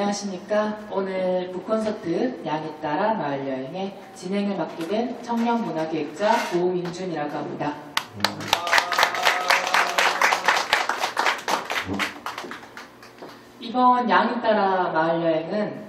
안녕하십니까. 오늘 북콘서트 양에 따라 마을여행의 진행을 맡게 된 청년문화기획자 고민준이라고 합니다. 이번 양에 따라 마을여행은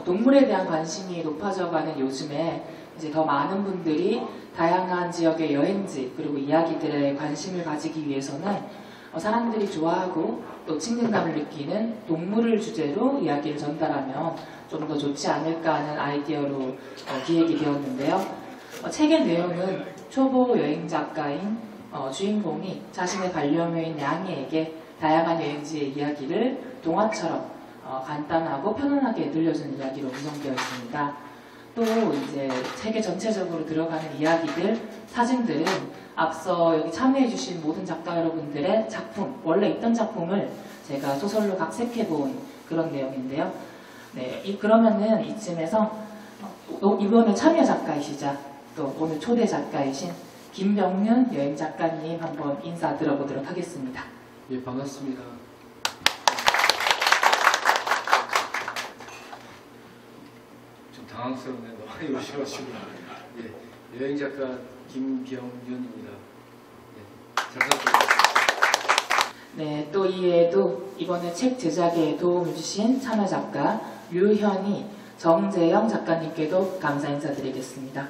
동물에 대한 관심이 높아져가는 요즘에 이제 더 많은 분들이 다양한 지역의 여행지 그리고 이야기들에 관심을 가지기 위해서는 사람들이 좋아하고 또 친근감을 느끼는 동물을 주제로 이야기를 전달하면 좀 더 좋지 않을까 하는 아이디어로 기획이 되었는데요. 책의 내용은 초보 여행 작가인 주인공이 자신의 반려묘인 양이에게 다양한 여행지의 이야기를 동화처럼 간단하고 편안하게 들려주는 이야기로 구성되어 있습니다. 또 이제 책의 전체적으로 들어가는 이야기들, 사진들은 앞서 여기 참여해주신 모든 작가 여러분들의 작품, 원래 있던 작품을 제가 소설로 각색해본 그런 내용인데요. 네, 그러면은 이쯤에서 이번에 참여 작가이시자 또 오늘 초대 작가이신 김병윤 여행 작가님 한번 인사 들어보도록 하겠습니다. 예, 반갑습니다. 좀 당황스럽네요. 많이 오셔가지고. 예, 여행 작가 김병윤입니다. 예, 잘 부탁드립니다. 네, 또 이외에도 이번에 책 제작에 도움을 주신 참여 작가 류현희, 정재영 작가님께도 감사 인사드리겠습니다.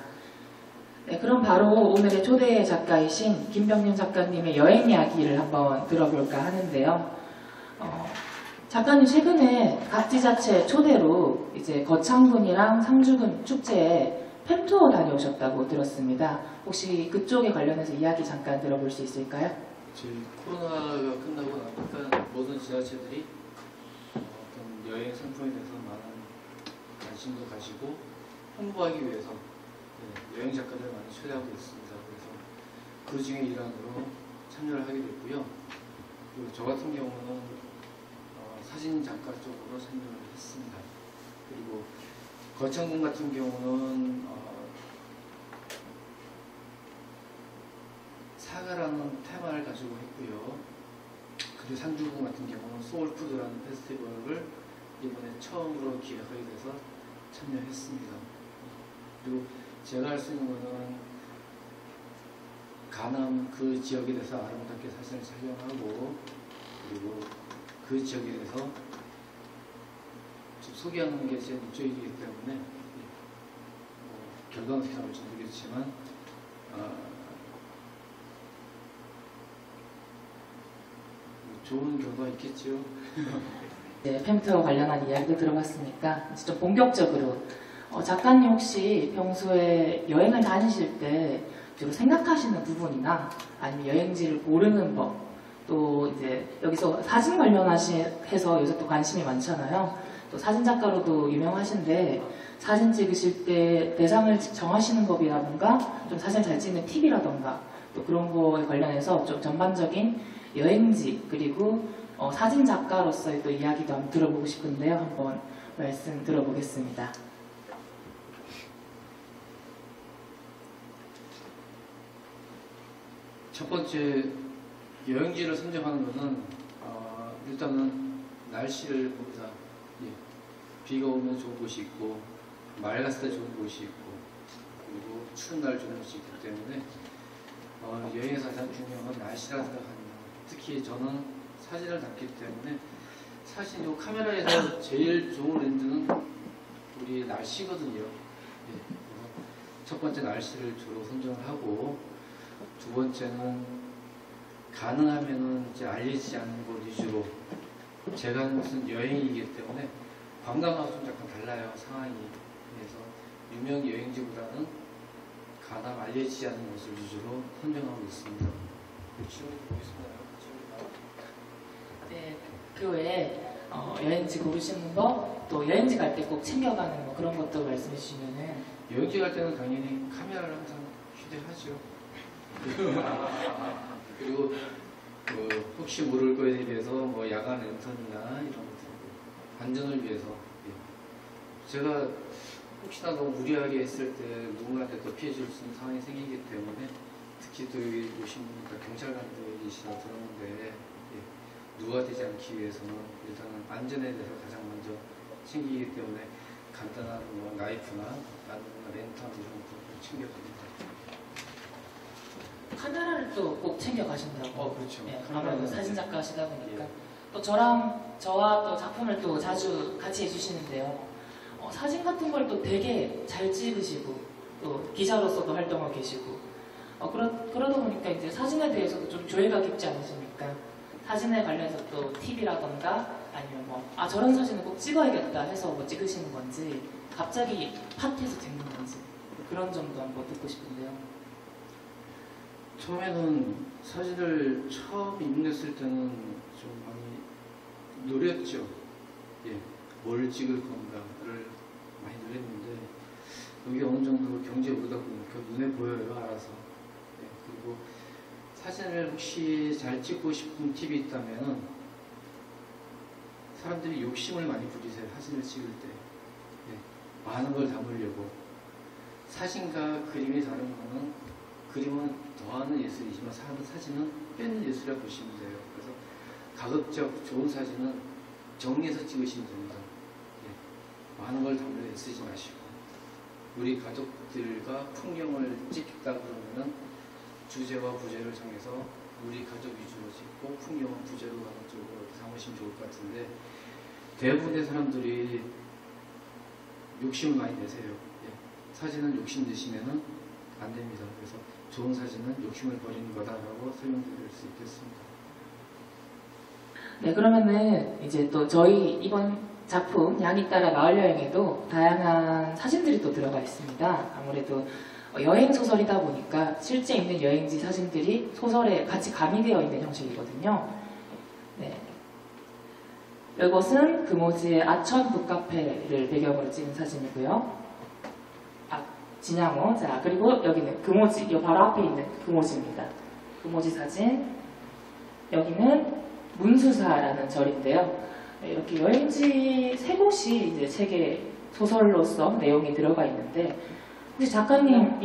네, 그럼 바로 오늘의 초대 작가이신 김병윤 작가님의 여행 이야기를 한번 들어볼까 하는데요. 작가님 최근에 각지자체 초대로 이제 거창군이랑 상주군 축제에 팸투어 다녀오셨다고 들었습니다. 혹시 그쪽에 관련해서 이야기 잠깐 들어볼 수 있을까요? 저희 코로나가 끝나고 나니까 모든 지자체들이 어떤 여행 상품에 대해서 많은 관심도 가지고 홍보하기 위해서 여행 작가들을 많이 초대하고 있습니다. 그래서 그 중에 일환으로 참여를 하게 됐고요. 그리고 저 같은 경우는 사진 작가 쪽으로 참여를 했습니다. 그리고 거창군 같은 경우는 사과라는 테마를 가지고 했고요. 그리고 상주군 같은 경우는 소울푸드라는 페스티벌을 이번에 처음으로 기획하게 돼서 참여했습니다. 그리고 제가 할 수 있는 것은 가남 그 지역에 대해서 아름답게 사진을 촬영하고 그리고 그 지역에 대해서 좀 소개하는 게 제 목적이기 때문에 결과는 어떻게 나올지 모르겠지만 좋은 결과가 있겠죠. 네, 팸투어 관련한 이야기도 들어봤으니까 이제 좀 본격적으로 작가님 혹시 평소에 여행을 다니실 때 주로 생각하시는 부분이나 아니면 여행지를 고르는 법, 또 이제 여기서 사진 관련해서 요새 또 관심이 많잖아요. 또 사진 작가로도 유명하신데 사진 찍으실 때 대상을 정하시는 법이라든가 좀 사진 잘 찍는 팁이라든가 또 그런 거에 관련해서 좀 전반적인 여행지 그리고 사진 작가로서의 또 이야기도 한번 들어보고 싶은데요. 한번 말씀 들어보겠습니다. 첫 번째 여행지를 선정하는 것은 일단은 날씨를 봅니다. 예. 비가 오면 좋은 곳이 있고 맑았을 때 좋은 곳이 있고 그리고 추운 날 좋은 곳이 있기 때문에 여행에서 가장 중요한 건 날씨라고 생각합니다. 특히 저는 사진을 담기 때문에 사실 이 카메라에서 제일 좋은 렌즈는 우리 날씨거든요. 예. 첫 번째 날씨를 주로 선정을 하고 두 번째는 가능하면은 이제 알려지지 않는 곳 위주로 제가 하는 것은 여행이기 때문에 관광하고 좀 약간 달라요 상황이. 그래서 유명 여행지보다는 가장 알려지지 않는 곳을 위주로 선정하고 있습니다. 지금 보겠습니다. 네, 그 외에 여행지 고르시는 법, 또 여행지 갈 때 꼭 챙겨가는 뭐 그런 것도 말씀해 주시면은. 여행지 갈 때는 당연히 카메라를 항상 휴대하죠. 그리고 혹시 모를 거에 대해서 뭐 야간 랜턴이나 이런 것들 안전을 위해서 제가 혹시나 너무 무리하게 했을 때 누군가한테 더 피해 줄 수 있는 상황이 생기기 때문에 특히 또 여기 오신 분들 경찰관들이시라 들었는데 누가 되지 않기 위해서는 일단은 안전에 대해서 가장 먼저 챙기기 때문에 간단한 뭐 나이프나 아니면 랜턴 이런 것도 챙겨갑니다. 카메라를 또 꼭 챙겨 가신다고. 그렇죠. 예, 카메라는 아무래도 사진 작가시다 보니까 예. 또 저와 또 작품을 또 자주 같이 해주시는데요. 사진 같은 걸 또 되게 잘 찍으시고 또 기자로서도 활동하고 계시고 그러다 보니까 이제 사진에 대해서도 좀 조예가 깊지 않으십니까? 사진에 관련해서 또 팁이라던가 아니면 저런 사진은 꼭 찍어야겠다 해서 뭐 찍으시는 건지 갑자기 팟해서 찍는 건지 그런 점도 한번 듣고 싶은데요. 처음에는 사진을 처음 입력했을 때는 좀 많이 노렸죠. 예, 뭘 찍을 건가를 많이 노렸는데 여기 어느 정도 경제에 오르다 보니까 눈에 보여요, 알아서. 예, 그리고 사진을 혹시 잘 찍고 싶은 팁이 있다면 사람들이 욕심을 많이 부리세요, 사진을 찍을 때. 예, 많은 걸 담으려고. 사진과 그림이 다른 거는 그림은 더하는 예술이지만 사진은 빼는 예술이라고 보시면 돼요. 그래서 가급적 좋은 사진은 정리해서 찍으시면 됩니다. 예, 많은 걸 담으려 애쓰지 마시고 우리 가족들과 풍경을 찍다 그러면은 주제와 부제를 정해서 우리 가족 위주로 찍고 풍경은 부제로 가는 쪽으로 삼으시면 좋을 것 같은데 대부분의 사람들이 욕심을 많이 내세요. 예, 사진은 욕심 내시면은 안 됩니다. 그래서 좋은 사진은 욕심을 버리는 거다라고 설명드릴 수 있겠습니다. 네, 그러면은 이제 또 저희 이번 작품 양이 따라 마을 여행에도 다양한 사진들이 또 들어가 있습니다. 아무래도 여행 소설이다 보니까 실제 있는 여행지 사진들이 소설에 같이 가미되어 있는 형식이거든요. 네. 이것은 금오지의 아천 북카페를 배경으로 찍은 사진이고요. 진양호. 자, 그리고 여기는 금오지, 이 바로 앞에 있는 금오지입니다. 금오지 사진. 여기는 문수사라는 절인데요. 이렇게 여행지 세 곳이 이제 책의 소설로서 내용이 들어가 있는데, 혹시 작가님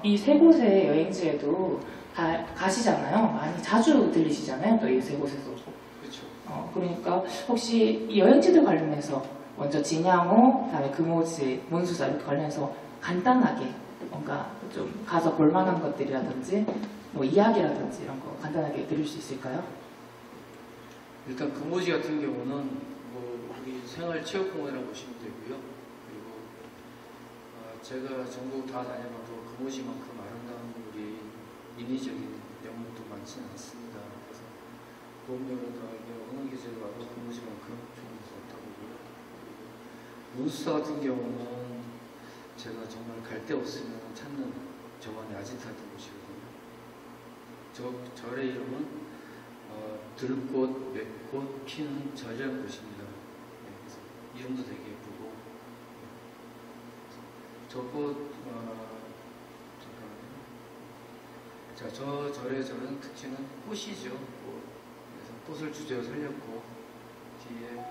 이 세 곳의 여행지에도 가시잖아요. 많이 자주 들리시잖아요. 또 이 세 곳에서. 그렇죠. 그러니까 혹시 이 여행지들 관련해서 먼저 진양호, 다음에 금오지, 문수사 이렇게 관련해서 간단하게 뭔가 좀 가서 볼만한 것들이라든지 뭐 이야기라든지 이런 거 간단하게 들을 수 있을까요? 일단 금오지 같은 경우는 뭐 우리 생활체육공원이라고 보시면 되고요. 그리고 제가 전국 다 다녀봐도 금오지만큼 아름다운 우리 인위적인 영웅도 많지는 않습니다. 그래서 봄여름 가을에 어느 계절 와도 금오지만큼 좋은 곳은 없다고 보고요. 문수사 같은 경우는 제가 정말 갈 데 없으면 찾는 저만의 아지트였던 곳이거든요. 저 절의 이름은 들꽃, 맥꽃 피는 절이라는 곳입니다. 네, 그래서 이름도 되게 예쁘고 저꽃 잠깐만요. 자, 저 절의 특징은 꽃이죠. 꽃. 그래서 꽃을 주제로 살렸고 뒤에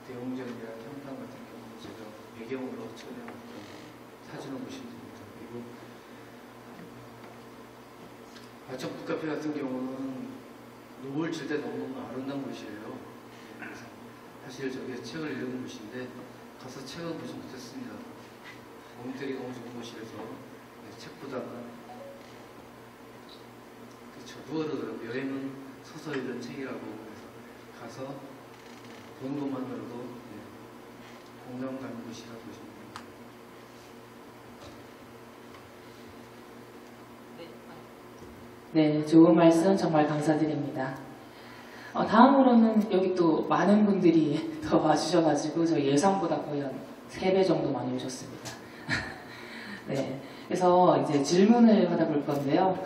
대웅전이나 평당 같은 경우는 제가 배경으로 촬영했던 사진을 보시면 됩니다. 그리고 아천 북카페 같은 경우는 노을 질 때 너무 아름다운 곳이에요. 그래서 사실 저기 책을 읽는 곳인데 가서 책은 보지 못했습니다. 몸들이 너무 좋은 곳이라서 책보다는 그렇죠. 누워르더라고요. 여행은 서서 읽는 책이라고 그래서 가서 보는 것만으로도 공감 가는 곳이라고 보시면 됩니다. 네, 좋은 말씀 정말 감사드립니다. 다음으로는 여기 또 많은 분들이 더 와주셔가지고 저희 예상보다 거의 한 3배 정도 많이 오셨습니다. 네, 그래서 이제 질문을 받아볼 건데요.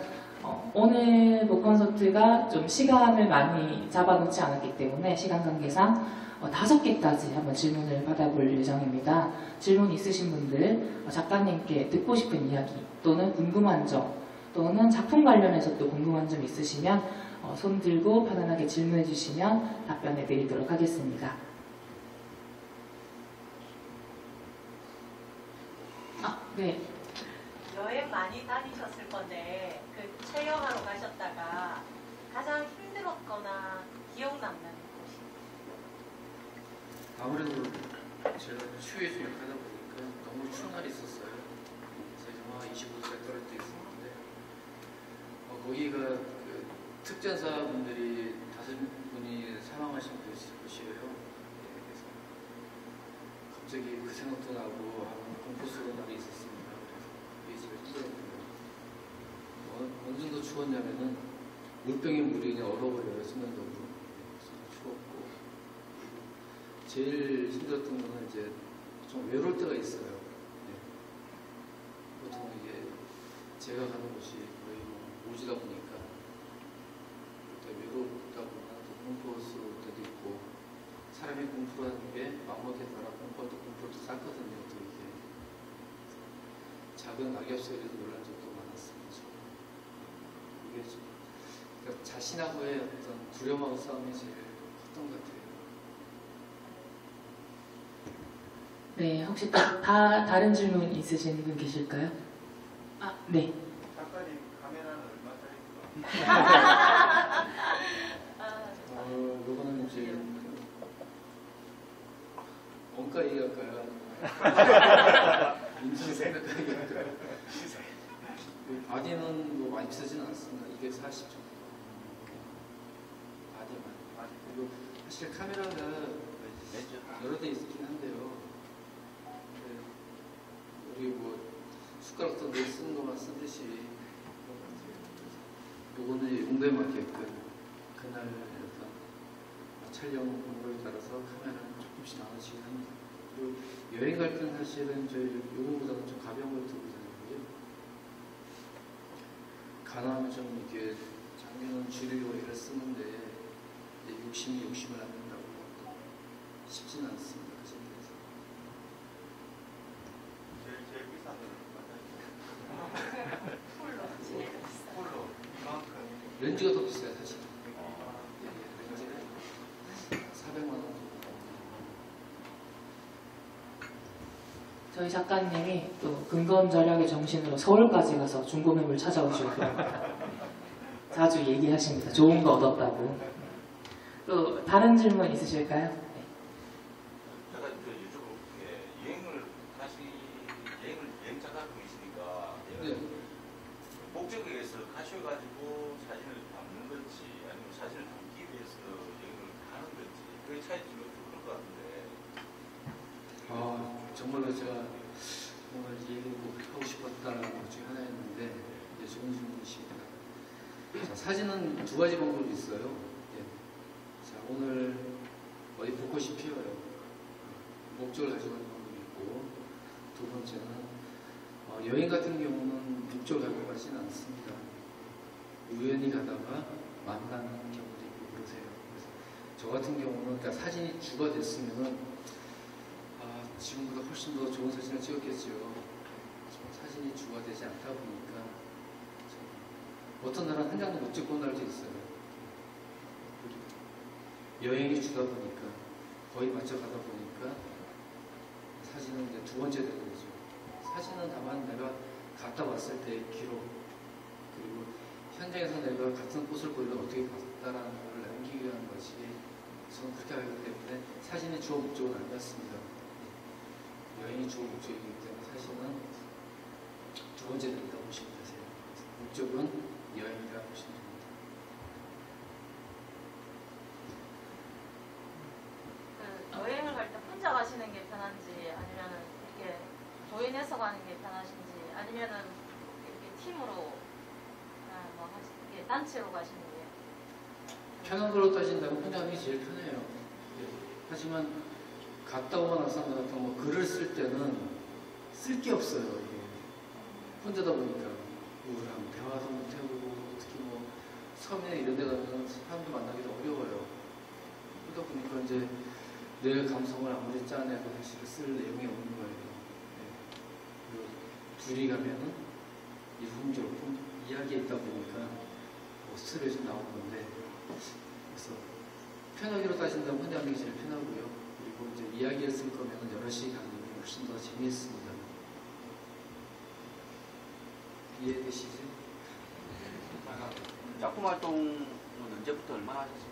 오늘 북콘서트가 좀 시간을 많이 잡아놓지 않았기 때문에 시간 관계상 5개까지 한번 질문을 받아볼 예정입니다. 질문 있으신 분들, 작가님께 듣고 싶은 이야기 또는 궁금한 점 또는 작품 관련해서 또 궁금한 점 있으시면 손 들고 편안하게 질문해 주시면 답변해 드리도록 하겠습니다. 네. 여행 많이 다니셨을 건데 그 촬영하러 가셨다가 가장 힘들었거나 기억 남는 곳이? 아무래도 제가 추위에 좀 약하다 보니까 너무 추운 날이 있었어요. 그래서 영하 25도까지 떨어질 때 있었는데 거기가 그 특전사분들이 5분이 사망하신 곳이에요. 그래서 갑자기 그 생각도 나고 공포스러운 날이 있었습니다. 그래서 그게 제일 힘들었고요. 어느 정도 추웠냐면은 물병에 물이 그냥 얼어버려요. 순간적으로. 그래서 추웠고 제일 힘들었던 거는 이제 좀 외로울 때가 있어요. 네. 보통 이게 제가 가는 곳이 거의 뭐 오지다 보니까 그때 외롭다 보면 또 공포스러울 때도 있고 사람이 공포라는 게 마음먹기에 따라 공포도 쌓거든요. 또 이게 작은 낙엽 소리에도 놀란 적도 많았습니다. 이게 좀 그러니까 자신하고의 어떤 두려움하고 싸움이 제일 컸던 것 같아요. 네, 혹시 다른 질문 있으신 분 계실까요? 아, 네. 작가님 카메라는 얼마짜리인가? 요거는 이제 원가 얘기할까요? 인증 생각하기 할까요? 바디는 뭐 많이 비싸지는 않습니다. 이게 40 정도. 바디만. 그리고 사실 카메라가 여러 대 있긴 한데요. 우리 뭐 숟가락 던데 쓰는 것만 쓰듯이 요거는 용도에 맞게끔 그날 어떤 촬영 방법에 따라서 카메라는 조금씩 나눠지긴 합니다. 그리고 여행 갈 때는 사실은 저희 요거보다는 좀 가벼운 걸 들고 다니고요. 가능하면 좀 이렇게 장면은 줄이려고 애를 쓰는데 욕심을 안 낸다고 쉽지는 않습니다. 제일 비싼 거는 폴로 이만큼. 렌즈가 더 비싸요 사실. 렌즈가 400만 원 정도. 저희 작가님이 또 근검절약의 정신으로 서울까지 가서 중고매물 찾아오시고 자주 얘기하십니다. 좋은 거 얻었다고. 또 다른 질문 있으실까요? 네. 제가 유튜브 여행 작가분이시니까 네. 목적에 의해서 가셔가지고 사진을 담는 건지 아니면 사진을 담기 위해서 여행을 가는 건지 그게 차이점이 좀 그럴 것 같은데. 정말로 제가 정말 이 얘기를 꼭 하고 싶었다는 것 중에 하나였는데 좋은 질문이십니다. 자, 사진은 두 가지 방법이 있어요. 자, 오늘 어디 벚꽃이 피어요. 목적을 가지고 가는 방법이 있고 두 번째는 여행 같은 경우는 목적을 가지고 가지는 않습니다. 우연히 가다가 만나는 경우도 있고 그러세요. 그래서 저 같은 경우는 그러니까 사진이 주가 됐으면은 지금보다 훨씬 더 좋은 사진을 찍었겠죠. 사진이 주가 되지 않다 보니까 어떤 날은 한 장도 못 찍고 온 날도 있어요. 여행이 주다 보니까 거의 맞춰 가다 보니까 사진은 이제 두 번째 되는 거죠. 사진은 다만 내가 갔다 왔을 때의 기록 그리고 현장에서 내가 같은 꽃을 보려 어떻게 봤다라는 걸 남기기 위한 것이 저는 그렇게 하기 때문에 사진의 주어 목적은 아니었습니다. 여행이 주어 목적이기 때문에 사실은 두 번째 된다고 보시면 되세요. 목적은 여행이라고 보시면 됩니다. 여행을 갈 때 혼자 가시는 게 편한지 아니면은 이렇게 조인해서 가는 게 편하신지 아니면은 이렇게 팀으로 이렇게 단체로 가시는 게 편한 걸로 따진다면 혼자 하는 게 제일 편해요. 하지만 갔다 오고 나서 뭐 글을 쓸 때는 쓸 게 없어요. 이게. 혼자다 보니까 누구랑 대화도 못하고 특히 뭐 섬에 이런 데 가면 사람도 만나기도 어려워요. 그러다 보니까 이제 내 감성을 아무리 짜내도 사실 쓸 내용이 없는 거예요. 그리고 둘이 가면은 일품절품 이야기에 있다 보니까 뭐 스토리가 좀 나오는 건데 그래서 편하기로 따진다면 혼자 하는 게 제일 편하고요. 그리고 이제 이야기를 쓸 거면 여럿이 가는 게 훨씬 더 재미있습니다. 이해되시죠? 작품 활동은 언제부터 얼마나 하셨습니까?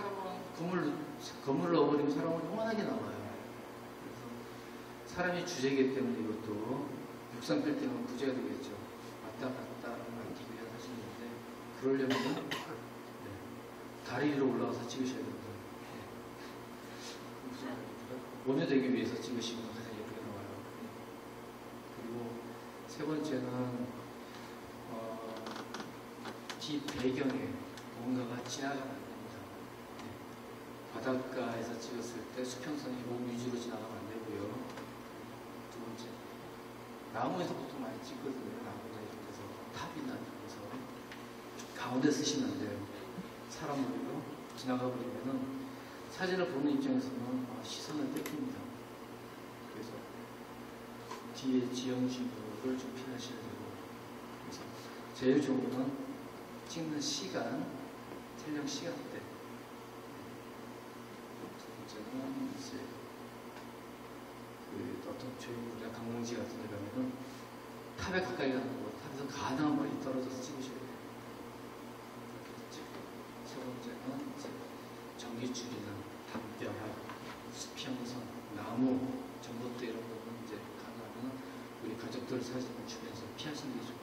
사람은 건물 넣어버리면 사람은 영원하게 나와요. 그래서 사람이 주제이기 때문에 이것도 육상 뺄 때는 구제가 되겠죠. 왔다 갔다 맡기기 위한 사진인데 그러려면 다리 위로 올라가서 찍으셔야 됩니다. 무슨 말입니까? 원효되기 위해서 찍으시면 가장 예쁘게 나와요. 그리고 세 번째는 뒤 배경에 뭔가가 지나가면 안 됩니다. 바닷가에서 찍었을 때 수평선이 몸 위주로 지나가면 안 되고요. 두 번째, 나무에서 보통 많이 찍거든요. 나무나 이런 데서 탑이나 이런 데서 가운데 쓰시면 안 돼요. 사람 머리로 지나가 버리면은 사진을 보는 입장에서는 시선을 뺏깁니다. 그래서 뒤에 지형지물을 좀 피하셔야 되고, 그래서 제일 좋은 거는 찍는 시간, 촬영 시간대. 두 번째는 이제 어떤 조형물이나 관광지 같은 데 가면은 탑에 가까이 가는 거, 탑에서 가능한 멀리 떨어져서 찍으셔야 돼요. 세 번째는 이제 전기줄이나 담벼락, 수평선, 나무, 전봇대 이런 거는 이제 가능하면 우리 가족들 사진을 주변에서 피하시는 게 좋고,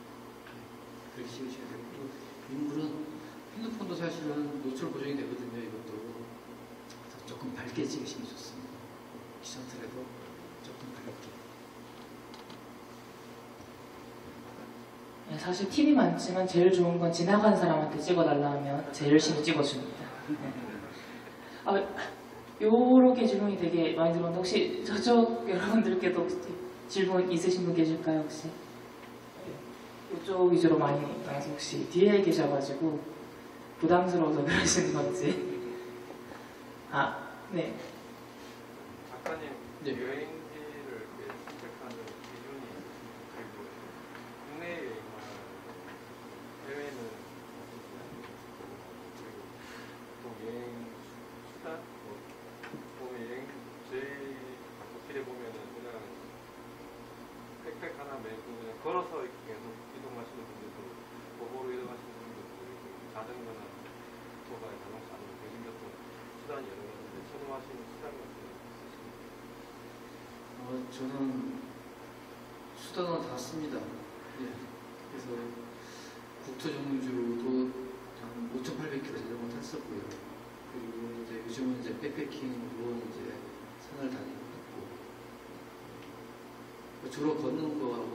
그렇게 찍으셔야 되고, 또 인물은 핸드폰도 사실은 노출 고정이 되거든요. 이것도 조금 밝게 찍으시면 좋습니다. 기선틀에도 조금 밝게. 네, 사실 팁이 많지만 제일 좋은 건 지나가는 사람한테 찍어달라 하면 제일 열심히 찍어줍니다. 요렇게 질문이 되게 많이 들어오는데 혹시 저쪽 여러분들께도 혹시 질문 있으신 분 계실까요 혹시? 이쪽 위주로 많이 나와서 혹시 뒤에 계셔가지고 부담스러워서 그러시는 건지. 네. 작가님, 네. 여행지를 선택하는 기준이 그리고 국내 여행만 해외는 그리고 또 여행 수단 보면 여행 저희 어필해 보면은 그냥 백팩 하나 메고 그냥 걸어서 이렇게 계속 이동하시는 분들도 도보로 이동하시는 분들도 있고 자전거나 오토바이, 자동차 아니면 대중교통 수단이 여러 가지인데 선호하시는 수단 같은 거 있으십니까? 저는 수단은 다 씁니다. 예. 그래서 국토정주도 한 5,800km 자전거 탔었고요. 그리고 이제 요즘은 이제 백패킹으로 이제 산을 다니고 있고, 주로 걷는 거하고,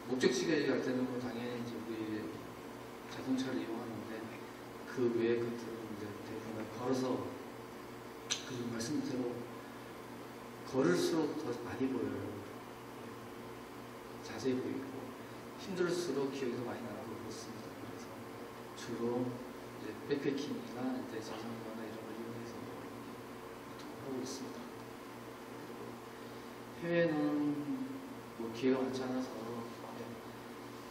목적지까지 갈 때는 뭐 당연히 이제 우리 자동차를 이용하는데 그 외의 것들은 이제 대부분 걸어서, 그리고 말씀대로 걸을수록 더 많이 보여요. 자세히 보이고 힘들수록 기억이 더 많이 나고 그렇습니다. 그래서 주로 이제 백패킹이나 이제 자전거나 이런 걸 이용해서 하고 있습니다. 해외는 뭐 기회가 많지 않아서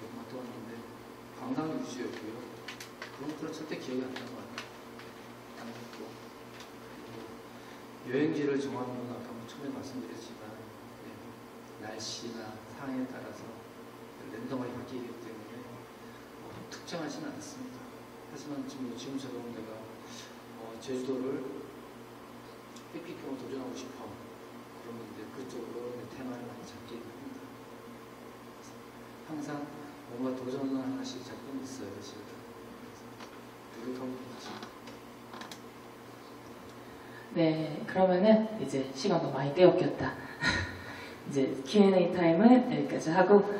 몇번 또 왔는데 관광 위주였고요. 그런 것들은 절대 기억이 안 나는 것 같아요. 안 했고, 여행지를 정하는 건 아까 처음에 말씀드렸지만 날씨나 상황에 따라서 랜덤하게 바뀌기 때문에 특정하지는 않습니다. 하지만 지금처럼 내가 제주도를 백패킹으로 도전하고 싶어 그러면 이제 그쪽으로 테마를 많이 잡게 됩니다. 항상 뭔가 도전을 하나씩 잡고 있어요. 지금 노력하고 있습니다. 네, 그러면은 이제 시간도 많이 때웠겠다. 이제 Q&A 타임은 여기까지 하고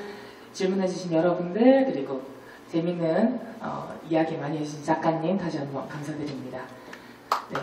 질문해주신 여러분들 그리고 재밌는 이야기 많이 해주신 작가님 다시 한번 감사드립니다. 네.